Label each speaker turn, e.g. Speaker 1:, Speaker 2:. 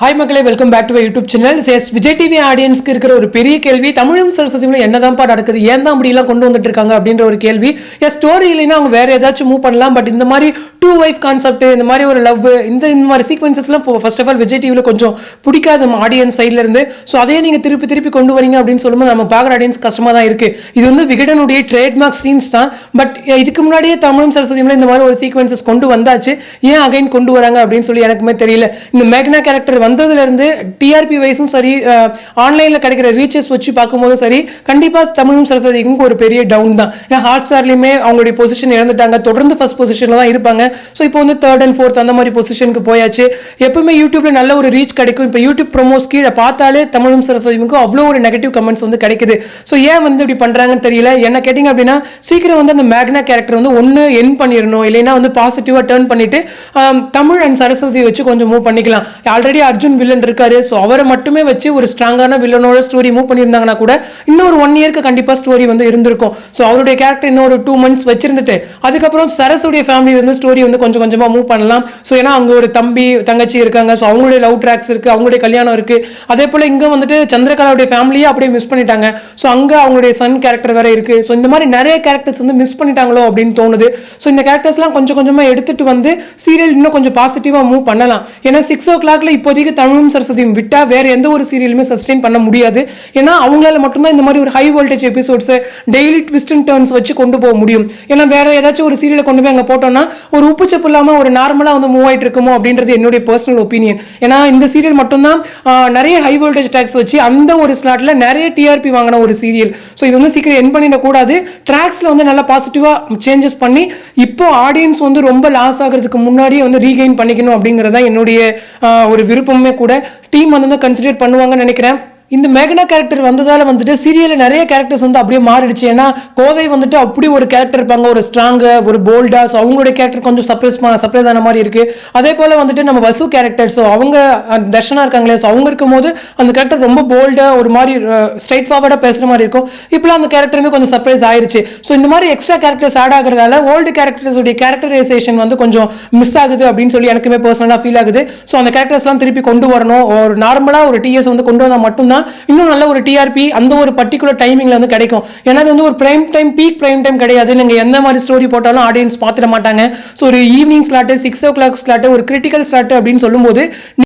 Speaker 1: Hi மக்களே, welcome back to YouTube channel. Vijay TV ஆடியன்ஸ்க்கு இருக்கிற ஒரு பெரிய கேள்வி, தமிழும் சரஸ்வதியும் என்னதான்ப்பா நடக்குது, ஏன் தான் அப்படிலாம் கொண்டு வந்துட்டு இருக்காங்க அப்படின்ற ஒரு கேள்வி. ஸ்டோரி இல்லைன்னா அவங்க வேற ஏதாச்சும் மூவ் பண்ணலாம். பட் இந்த மாதிரி டூ ஒய்ஃப் கான்செப்ட், இந்த மாதிரி ஒரு லவ், இந்த மாதிரி சீக்வன்சஸ்லாம் ஃபர்ஸ்ட் ஆஃப் ஆல் விஜய் டிவியில் கொஞ்சம் பிடிக்காது ஆடியன்ஸ் சைட்ல இருந்து. ஸோ அதையே நீங்கள் திருப்பி திருப்பி கொண்டு வரீங்க அப்படின்னு சொல்லும்போது நம்ம பார்க்குற ஆடியன்ஸ் கஷ்டமாக தான் இருக்கு. இது வந்து விகடனுடைய ட்ரேட்மார்க் சீன்ஸ் தான். பட் இதுக்கு முன்னாடியே தமிழும் சரஸ்வதியும் இந்த மாதிரி ஒரு சீக்வன்சஸ் கொண்டு வந்தாச்சு. ஏன் அகைன் கொண்டு வராங்க அப்படின்னு சொல்லி எனக்குமே தெரியல. இந்த மேக்னா கேரக்டர் வந்ததுலேருந்து டிஆர்பி வைஸும் சரி, ஆன்லைனில் கிடைக்கிற ரீச்சஸ் வச்சு பார்க்கும்போதும் சரி, கண்டிப்பாக தமிழும் சரஸ்வதிக்கும் ஒரு பெரிய டவுன் தான். ஏன்னா ஹாட் ஸ்டார்லையுமே அவங்களுடைய பொசிஷன் இழந்துட்டாங்க. தொடர்ந்து ஃபர்ஸ்ட் பொசிஷனில் தான் இருப்பாங்க. ஸோ இப்போ வந்து தேர்ட் அண்ட் ஃபோர்த் அந்த மாதிரி பொசிஷனுக்கு போயாச்சு. எப்பவுமே யூடியூப்ல நல்ல ஒரு ரீச் கிடைக்கும். இப்போ யூடியூப் ப்ரோமோஸ் கீழே பார்த்தாலே தமிழும் சரஸ்வதிக்கும் அவ்வளோ ஒரு நெகட்டிவ் கமெண்ட்ஸ் வந்து கிடைக்குது. ஸோ ஏன் வந்து இப்படி பண்ணுறாங்கன்னு தெரியல. என்ன கேட்டிங்க அப்படின்னா, சீக்கிரம் வந்து அந்த மேக்னா கேரக்டர் வந்து ஒன்று என் பண்ணிடணும், இல்லைன்னா வந்து பாசிட்டிவாக டேர்ன் பண்ணிட்டு தமிழ் அண்ட் சரஸ்வதியை வச்சு கொஞ்சம் மூவ் பண்ணிக்கலாம். ஆல்ரெடி அர்ஜுன் வில்லன் இருக்காரு. ஸோ அவரை மட்டுமே வச்சு ஒரு ஸ்ட்ராங்கான வில்லனோட ஸ்டோரி மூவ் பண்ணியிருந்தாங்கன்னா கூட இன்னும் ஒரு 1 இயருக்கு கண்டிப்பாக ஸ்டோரி வந்து இருந்திருக்கும். ஸோ அவருடைய கேரக்டர் இன்னும் ஒரு 2 months வச்சிருந்துட்டு அதுக்கப்புறம் சரஸுடைய ஃபேமிலி வந்து ஸ்டோரி வந்து கொஞ்சம் கொஞ்சமாக மூவ் பண்ணலாம். ஸோ ஏன்னா அவங்க ஒரு தம்பி தங்கச்சி இருக்காங்க. ஸோ அவங்களுடைய லவ் ட்ராக்ஸ் இருக்கு, அவங்களுடைய கல்யாணம் இருக்கு. அதே போல இங்கே வந்துட்டு சந்திரகலாவுடைய ஃபேமிலியை அப்படியே மிஸ் பண்ணிட்டாங்க. ஸோ அங்கே அவங்களுடைய சன் கேரக்டர் வேற இருக்கு. ஸோ இந்த மாதிரி நிறைய கேரக்டர்ஸ் வந்து மிஸ் பண்ணிட்டாங்களோ அப்படின்னு தோணுது. ஸோ இந்த கேரக்டர்ஸ்லாம் கொஞ்சம் கொஞ்சமாக எடுத்துட்டு வந்து சீரியல் இன்னும் கொஞ்சம் பாசிட்டிவாக மூவ் பண்ணலாம். ஏன்னா 6 o'clock இப்போதைக்கு தமிழும் சரஸ்வதியும் விட்டா வேற எந்த ஒரு சீரியலுமே சஸ்டெயின் பண்ண முடியாது. ஏன்னா அவங்களால மட்டும்தான் இந்த மாதிரி ஒரு high voltage episodes, daily twist and turns வச்சு கொண்டு போக முடியும். ஏன்னா வேற ஏதாச்சும் ஒரு சீரியலை கொண்டு போய் அங்கே போட்டோம்னா ஒரு உப்புச்சப்பு இல்லாமல் ஒரு நார்மலாக வந்து மூவ் ஆயிட்டு இருக்குமோ அப்படின்றது என்னுடைய பர்சனல் ஒப்பீனியன். ஏன்னா இந்த சீரியல் மட்டும்தான் நிறைய ஹை வோல்டேஜ் ட்ராக்ஸ் வச்சு அந்த ஒரு ஸ்லாட்ல நிறைய டிஆர்பி வாங்கின ஒரு சீரியல். ஸோ இது வந்து சீக்கிரம் என் பண்ணிடக்கூடாது. ட்ராக்ஸ்ல வந்து நல்லா பாசிட்டிவாக சேஞ்சஸ் பண்ணி இப்போ ஆடியன்ஸ் வந்து ரொம்ப லாஸ் ஆகிறதுக்கு முன்னாடியே வந்து ரீகெயின் பண்ணிக்கணும் அப்படிங்கிறதா என்னுடைய ஒரு விருப்பமே கூட. டீம் வந்து கன்சிடர் பண்ணுவாங்கன்னு நினைக்கிறேன். இந்த மேக்னா கேரக்டர் வந்ததால் வந்துட்டு சீரியலில் நிறைய கேரக்டர்ஸ் வந்து அப்படியே மாறிடுச்சு. ஏன்னா கோதை வந்துட்டு அப்படி ஒரு கேரக்டர் இருப்பாங்க, ஒரு ஸ்ட்ராங்கு, ஒரு போல்டா. ஸோ அவங்களுடைய கேரக்டர் கொஞ்சம் சர்ப்ரைஸ் ஆன மாதிரி இருக்கு. அதே போல் வந்துட்டு நம்ம வசு கேரக்டர், ஸோ அவங்க தர்ஷனா இருக்காங்களே, ஸோ அவங்க இருக்கும் போது அந்த கேரக்டர் ரொம்ப போல்டா ஒரு மாதிரி ஸ்ட்ரைட் ஃபார்வர்டாக பேசுகிற மாதிரி இருக்கும். இப்போலாம் அந்த கேரக்டருமே கொஞ்சம் சர்ப்ரைஸ் ஆயிடுச்சு. ஸோ இந்த மாதிரி எக்ஸ்ட்ரா கேரக்டர்ஸ் ஆட் ஆகிறதால ஓல்டு கேரக்டர்ஸுடைய கேரக்டரைசேஷன் வந்து கொஞ்சம் மிஸ் ஆகுது அப்படின்னு சொல்லி எனக்குமே பர்சனலாக ஃபீல் ஆகுது. ஸோ அந்த கேரக்டர்ஸ்லாம் திருப்பி கொண்டு வரணும். ஒரு நார்மலாக ஒரு டிஎஸ் வந்து கொண்டு வந்தால் மட்டும்தான் இன்னும் நல்ல ஒரு டிஆர்பி அந்த ஒரு பர்டிகுலர் டைமிங்ல வந்து கிடைக்கும். ஏன்னா அது வந்து ஒரு prime time, peak prime time கிடையாது. நீங்க எந்த மாதிரி ஸ்டோரி போட்டாலும் ஆடியன்ஸ் பார்த்துட மாட்டாங்க. ஸோ ஒரு ஈவினிங் ஸ்லாட்டு, 6 o'clock ஸ்லாட்டு, ஒரு கிரிட்டிக்கல் ஸ்லாட்டு அப்படின்னு சொல்லும்போது